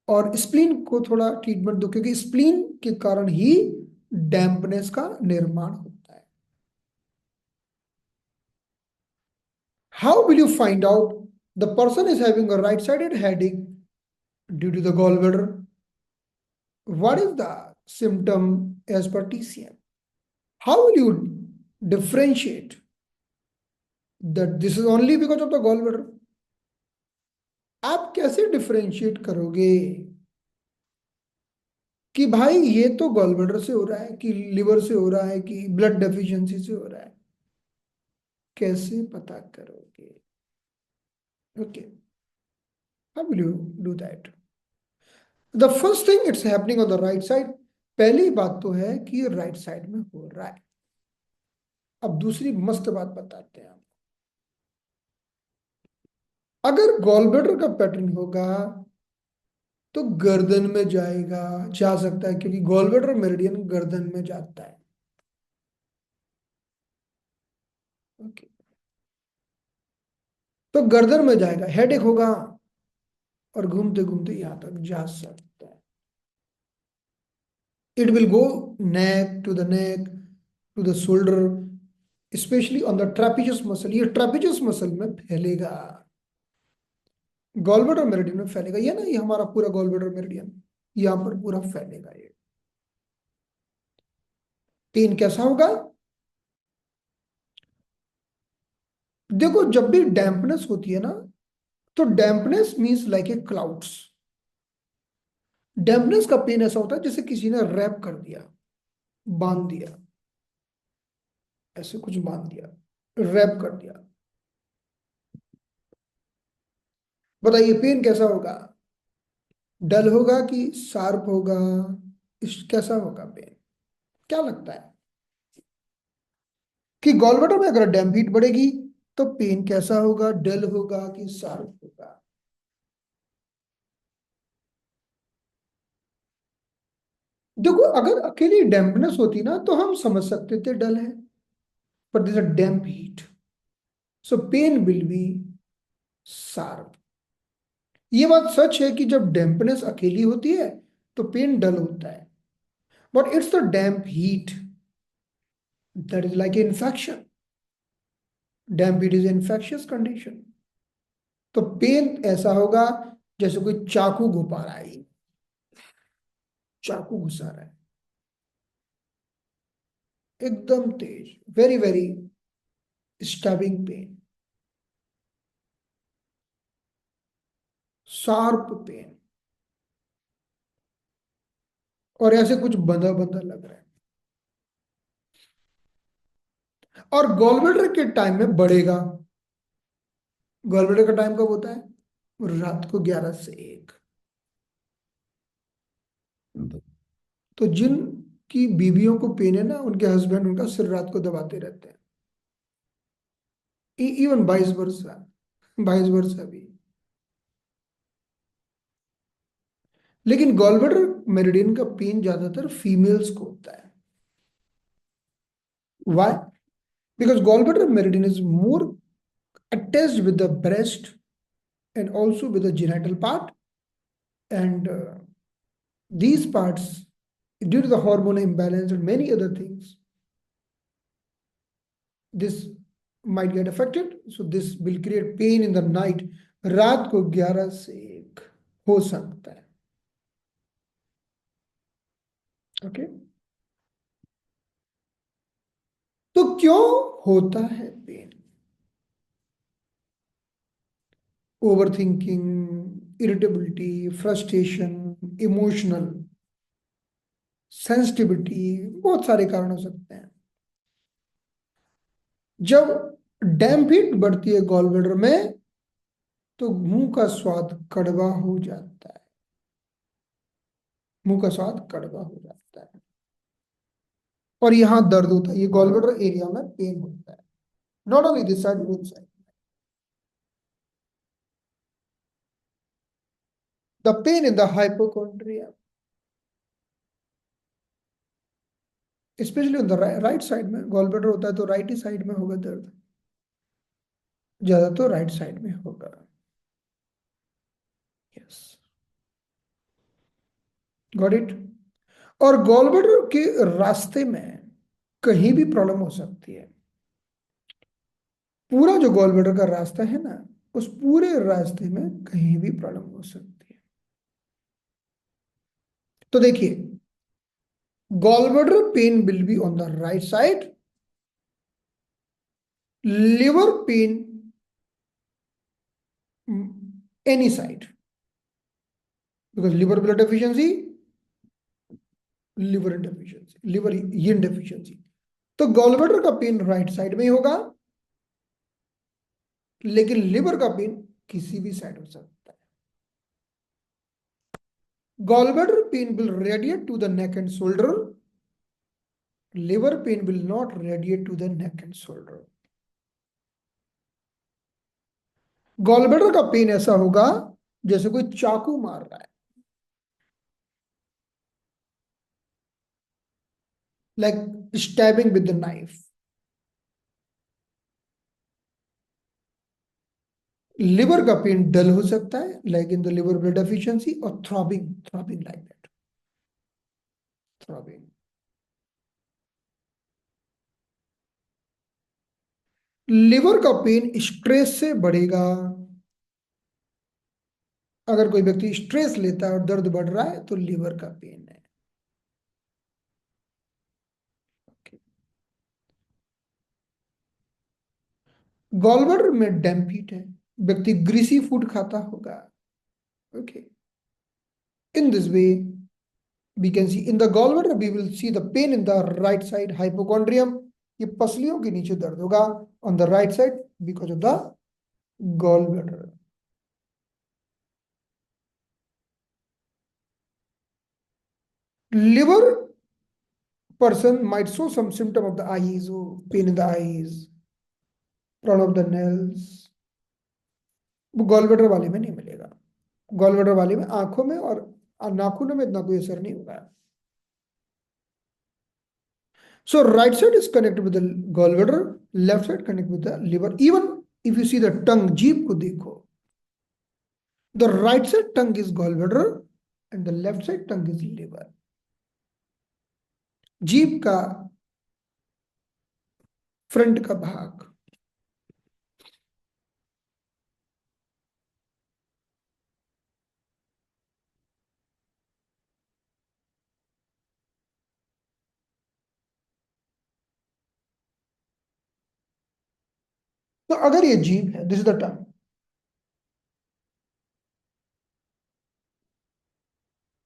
और spleen को थोड़ा treatment दो, क्योंकि स्प्लीन के कारण ही डैम्पनेस का निर्माण होता है। How will you find out the person is having a right sided headache due to the gallbladder? What is the symptom as per TCM? How will you differentiate that this is only because of the gallbladder? आप कैसे differentiate करोगे कि भाई ये तो gallbladder से हो रहा है, कि लिवर से हो रहा है, कि ब्लड डेफिशिएंसी से हो रहा है? कैसे पता करोगे? Okay, how will you do that? The first thing, it's happening on the right side. पहली बात तो है कि राइट साइड में हो रहा है। अब दूसरी मस्त बात बताते हैं। अगर गॉलब्लैडर का पैटर्न होगा तो गर्दन में जाएगा, जा सकता है, क्योंकि गॉलब्लैडर मेरिडियन गर्दन में जाता है। ओके, तो गर्दन में जाएगा, हेडेक होगा, और घूमते घूमते यहां तक जा सकता है। It will go neck to the shoulder, specially on the trapezius muscle, ये ट्रापेजियस मसल में फैलेगा, गॉलब्लैडर मेरिडियन में फैलेगा। ये ना, ये हमारा पूरा गॉलब्लैडर मेरिडियन यहाँ पर पूरा फैलेगा ये। पेन कैसा होगा? देखो, जब भी डैम्पनेस होती है ना, तो dampness means like a clouds. Dampness का पेन ऐसा होता है जैसे किसी ने रैप कर दिया, बांध दिया, ऐसे कुछ बांध दिया, रैप कर दिया। बताइए पेन कैसा होगा? डल होगा कि शार्प होगा? कैसा होगा पेन? क्या लगता है कि गॉलब्लैडर में अगर डैम्प हीट बढ़ेगी तो पेन कैसा होगा? डल होगा कि शार्प होगा? देखो, अगर अकेली डैम्पनेस होती ना तो हम समझ सकते थे डल है, but there's a damp heat, so pain will be sharp। ये बात सच है कि जब डैम्पनेस अकेली होती है तो पेन डल होता है, but it's the damp heat that is like infection. Damp heat is infectious condition. तो पेन ऐसा होगा जैसे कोई चाकू घुपा रहा है, चाकू घुसा रहा है, एकदम तेज, very very stabbing pain, sharp pain, और ऐसे कुछ बंधा बंधा लग रहा है। और गॉलब्लैडर के टाइम में बढ़ेगा। गॉलब्लैडर का टाइम कब होता है? रात को 11 से 1। तो जिन की बीवियों को पेन है ना, उनके हस्बैंड उनका सिर रात को दबाते रहते हैं। Even vice versa, vice versa भी। लेकिन गॉलब्लैडर मेरिडियन का पेन ज्यादातर फीमेल्स को होता है। Why? Because gallbladder meridian is more attached with the breast and also with the genital part, and these parts, due to the hormone imbalance and many other things, this might get affected, so this will create pain in the night। रात को 11 से 1 हो सकता है। Okay, तो क्यों होता है pain? Over thinking, irritability, frustration, emotional sensitivity, बहुत सारे कारण हो सकते हैं। जब डैम्प हीट बढ़ती है गॉलब्लैडर में तो मुंह का स्वाद कड़वा हो जाता है, मुंह का स्वाद कड़वा हो जाता है, और यहां दर्द होता है, ये गॉलब्लैडर एरिया में पेन होता है। Not only this side, both side. The pain in the hypochondria, specially on the right side में गॉलब्लैडर होता है, तो राइट ही साइड में होगा दर्द, ज्यादा तो राइट साइड में होगा। Yes, got it. और गॉलब्लैडर के रास्ते में कहीं भी प्रॉब्लम हो सकती है। पूरा जो गॉलब्लैडर का रास्ता है ना, उस पूरे रास्ते में कहीं भी प्रॉब्लम हो सकती है। तो देखिए, gallbladder pain will be on the right side, liver pain any side, because liver blood deficiency, liver deficiency, liver yin deficiency। तो गॉलब्लैडर का पेन राइट साइड में ही होगा, लेकिन लिवर का पेन किसी भी साइड हो सकता है। Gallbladder pain will radiate to the neck and shoulder, liver pain will not radiate to the neck and shoulder. Gallbladder का पेन ऐसा होगा जैसे कोई चाकू मार रहा है, like stabbing with the knife. Liver का पेन डल हो सकता है, like in the liver blood deficiency, और throbbing, throbbing like that, throbbing. Liver का पेन स्ट्रेस से बढ़ेगा। अगर कोई व्यक्ति स्ट्रेस लेता है और दर्द बढ़ रहा है तो लिवर का पेन है। गॉलब्लैडर में डैम्प हीट है, व्यक्ति ग्रीसी फूड खाता होगा। Okay, in this way we can see in the gallbladder, we will see the pain in the right side, hypochondrium, ये पसलियों के नीचे दर्द होगा on the right side because of the gallbladder. Liver person might show some symptom of the eyes, oh, pain in the eyes, problem of the nails, वो gallbladder वाले में नहीं मिलेगा। गॉलब्लैडर वाले में आंखों में और नाखूनों में इतना कोई असर नहीं होगा। So right side is connected with the gallbladder, left side connected with the liver. Even if you see the tongue, जीभ को देखो, the right side tongue is gallbladder and the left side tongue is liver. जीभ का front का भाग, तो अगर ये जीभ है, this is the tongue,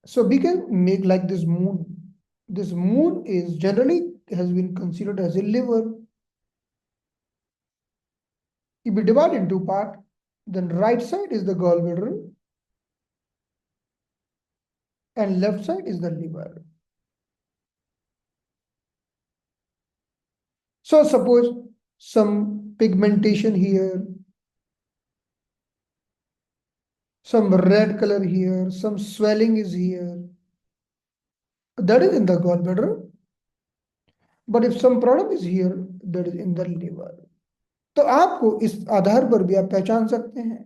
so we can make like this moon. This moon is generally has been considered as a liver. If we divide into part, then right side is the gallbladder and left side is the liver. So suppose some pigmentation here, some red color here, some swelling is here, that is in the gallbladder. But if some problem is here, that is in the liver. तो आपको इस आधार पर भी आप पहचान सकते हैं,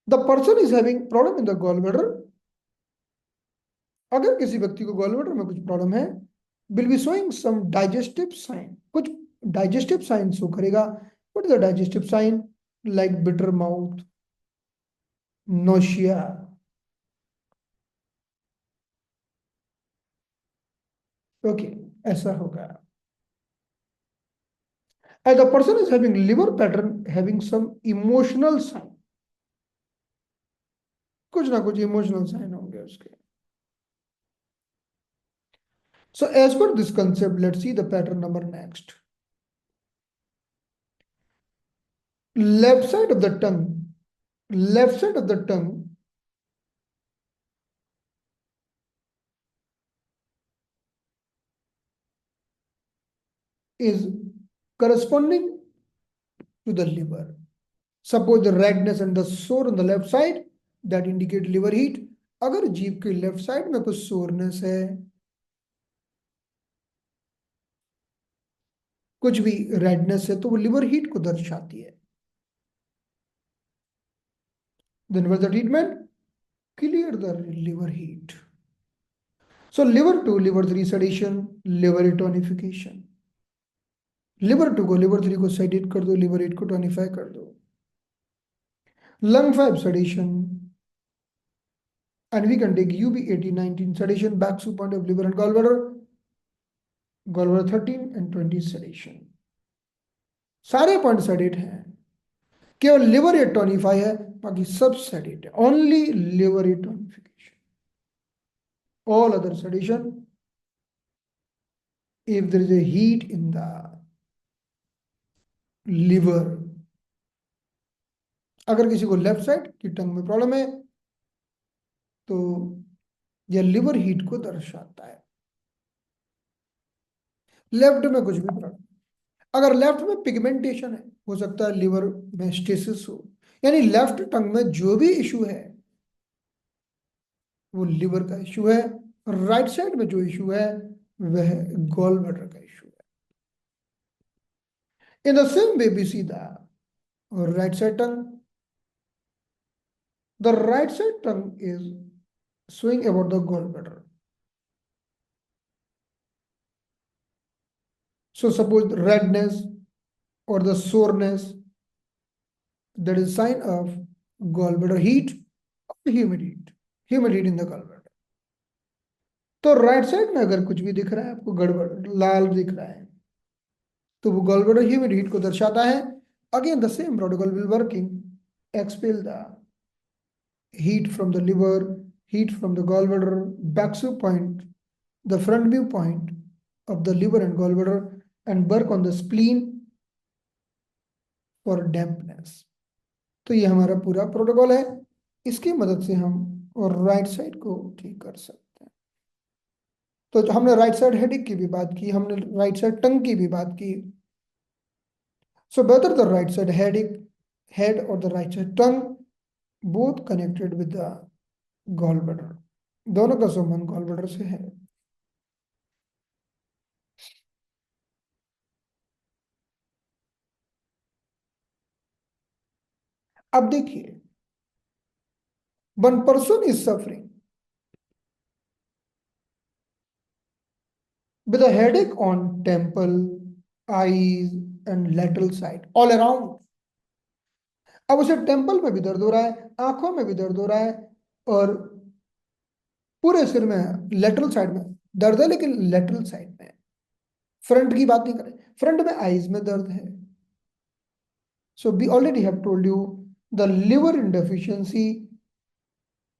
the person is having problem in the gallbladder. अगर किसी व्यक्ति को गॉलब्लैडर में कुछ प्रॉब्लम है, will be showing some digestive sign, कुछ डाइजेस्टिव साइन शो करेगा। What is the digestive sign? Like bitter mouth, nausea, okay, ऐसा होगा। As the person is having liver pattern having some emotional sign, कुछ ना कुछ emotional sign होंगे उसके। So as per this concept, let's see the pattern number next. Left side of the tongue, left side of the tongue is corresponding to the liver. Suppose the redness and the sore on the left side, that indicate liver heat. अगर जीभ के left side में कुछ soreness है, कुछ भी redness है, तो वो लिवर हीट को दर्शाती है। Then what's the treatment? Clear the liver heat. So liver 2, liver 3 sedation, liver tonification. Liver 2 को, लिवर 3 को सेडेट कर दो, लिवर 8 को टोनिफाई कर दो। Lung 5 sedation, and we can take UB 18, 19 sedation, back to point of liver and gallbladder, gallbladder 13 and 20 sedation. सारे point sedate हैं, केवल लिवर 8 टोनिफाई है, बाकी सब सेडेट है। Only liver 8 tonification, all other sedation if there is a heat in the liver। अगर किसी को लेफ्ट साइड की टंग में प्रॉब्लम है तो यह लिवर हीट को दर्शाता है। लेफ्ट में कुछ भी प्रॉब्लम, अगर लेफ्ट में पिगमेंटेशन है, हो सकता है लिवर में स्टेसिस हो, यानी लेफ्ट टंग में जो भी इशू है वो लिवर का इशू है। राइट साइड में जो इशू है वह गॉल ब्लैडर का इशू है। In the same way we see the right side tongue. The right side tongue is showing about the gallbladder. So suppose redness or the soreness, that is sign of gallbladder heat or humid heat in the gallbladder. तो right side में अगर कुछ भी दिख रहा है आपको, गड़बड़ लाल दिख रहा है, तो वो गॉलब्लैडर ह्यूमिड हीट को दर्शाता है। Again the same protocol will working, expel the heat from the liver, heat from the gallbladder, backview point, the front view point of the liver and gallbladder, and work on the spleen for dampness. तो ये हमारा पूरा protocol है, इसकी मदद से हम और राइट साइड को ठीक कर सकते हैं। तो हमने राइट साइड हेडेक की भी बात की, हमने राइट साइड टंग की भी बात की। So whether the right side headache head और the right side tongue both connected with the gallbladder, दोनों का संबंध गॉल ब्लैडर से है। अब देखिए, one person is suffering with a headache on temple, eyes and lateral side all around. अब उसे टेम्पल में भी दर्द हो रहा है, आंखों में भी दर्द हो रहा है, और पूरे सिर में लेटरल साइड में दर्द है, लेकिन लेटरल साइड में, फ्रंट की बात नहीं करें, फ्रंट में आईज में दर्द है। So we already have told you the liver in deficiency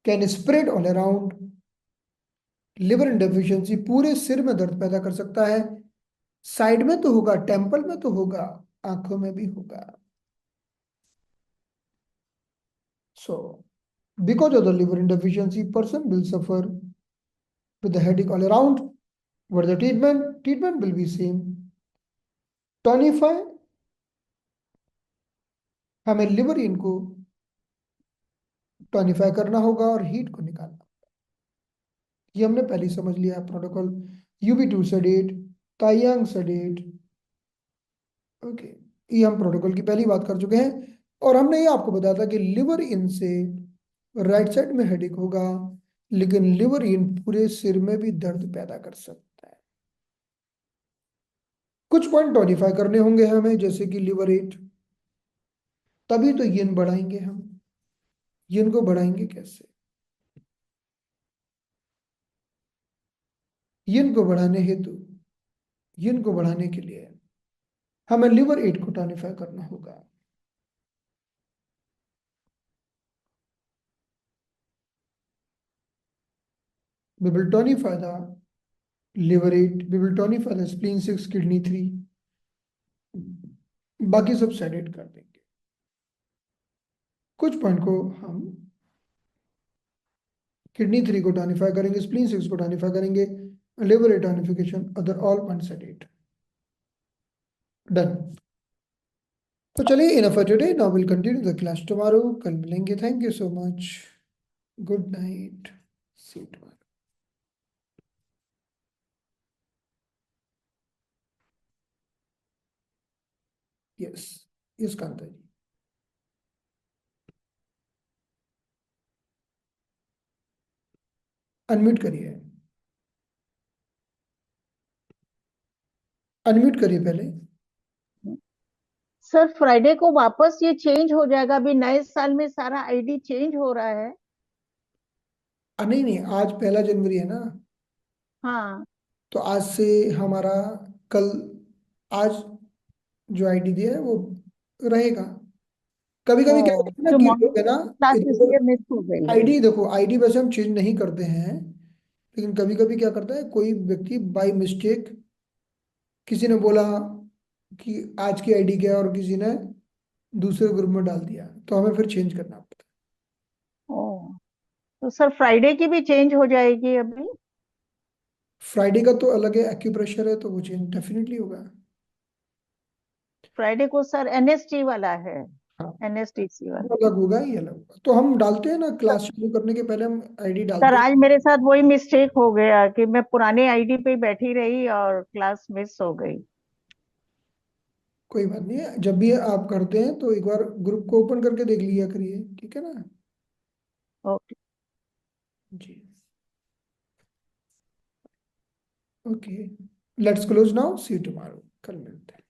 can spread all around. Liver in deficiency पूरे सिर में दर्द पैदा कर सकता है, साइड में तो होगा, टेम्पल में तो होगा, आंखों में भी होगा। सो because of the liver insufficiency, person will suffer with the headache all around. What the treatment? Treatment will be same. Tonify, हमें लिवर इनको टॉनिफाई करना होगा और हीट को निकालना। ये हमने पहले ही समझ लिया protocol. UB2 sedate, Tayang sedate, okay, ये हम प्रोटोकॉल की पहली बात कर चुके हैं। और हमने ये आपको बताया था कि लिवर इन से राइट साइड में हेडेक होगा, लेकिन लिवर इन पूरे सिर में भी दर्द पैदा कर सकता है। कुछ पॉइंट टॉनिफाई करने होंगे हमें, जैसे कि लिवर एट, तभी तो यिन बढ़ाएंगे हम। यिन को बढ़ाएंगे कैसे? यिन को बढ़ाने हेतु, यिन को बढ़ाने के लिए हमें लिवर एट को टॉनिफाई करना होगा। We will tonify the liver 8, we will tonify the spleen 6, kidney 3, बाकी सब सेडेट कर देंगे। कुछ पॉइंट को हम किडनी 3 को टॉनिफाई करेंगे, स्प्लीन 6 को टॉनिफाई करेंगे, liver 8 tonification, other all point sedate. Done. तो चलिए, enough for today, now will continue the class tomorrow. कल मिलेंगे। Thank you so much, good night, see you tomorrow. Yes, yes Kanta ji, unmute करिए, unmute करिए पहले। Sir Friday को वापस ये चेंज हो जाएगा, अभी नए साल में सारा आईडी चेंज हो रहा है। नहीं नहीं, आज 1 जनवरी है ना, हाँ, तो आज से हमारा कल, आज जो आईडी दिया है वो रहेगा। कभी कभी क्या ओ, होता है ना जो कि मॉर्निंग लोग है ना, क्लास इसलिए मिस हो गई है। आईडी देखो, आईडी वैसे हम चेंज नहीं करते हैं, लेकिन कभी कभी क्या करता है कोई व्यक्ति बाय मिस्टेक, किसी ने बोला कि आज की आईडी क्या है और किसी ने दूसरे ग्रुप में डाल दिया, तो हमें फिर चेंज करना पड़ता ओ, तो सर फ्राइडे की भी चेंज हो जाएगी अभी? है। फ्राइडे का तो अलग है, एक्यूप्रेशर है, तो वो चेंज डेफिनेटली होगा। फ्राइडे को सर एनएसटी वाला है। हाँ, NSTC वो वाला। अलग होगा, ये अलग होगा। तो हम डालते हैं ना, क्लास शुरू करने के पहले हम आईडी सर डालते हैं। आज मेरे साथ वही मिस्टेक हो गया कि मैं पुराने आईडी पे बैठी रही और क्लास मिस हो गई। कोई बात नहीं है, जब भी आप करते हैं तो एक बार ग्रुप को ओपन करके देख लिया करिए, ठीक है ना। ओके। जी। Okay, let's close now, see you tomorrow, कल मिलते हैं।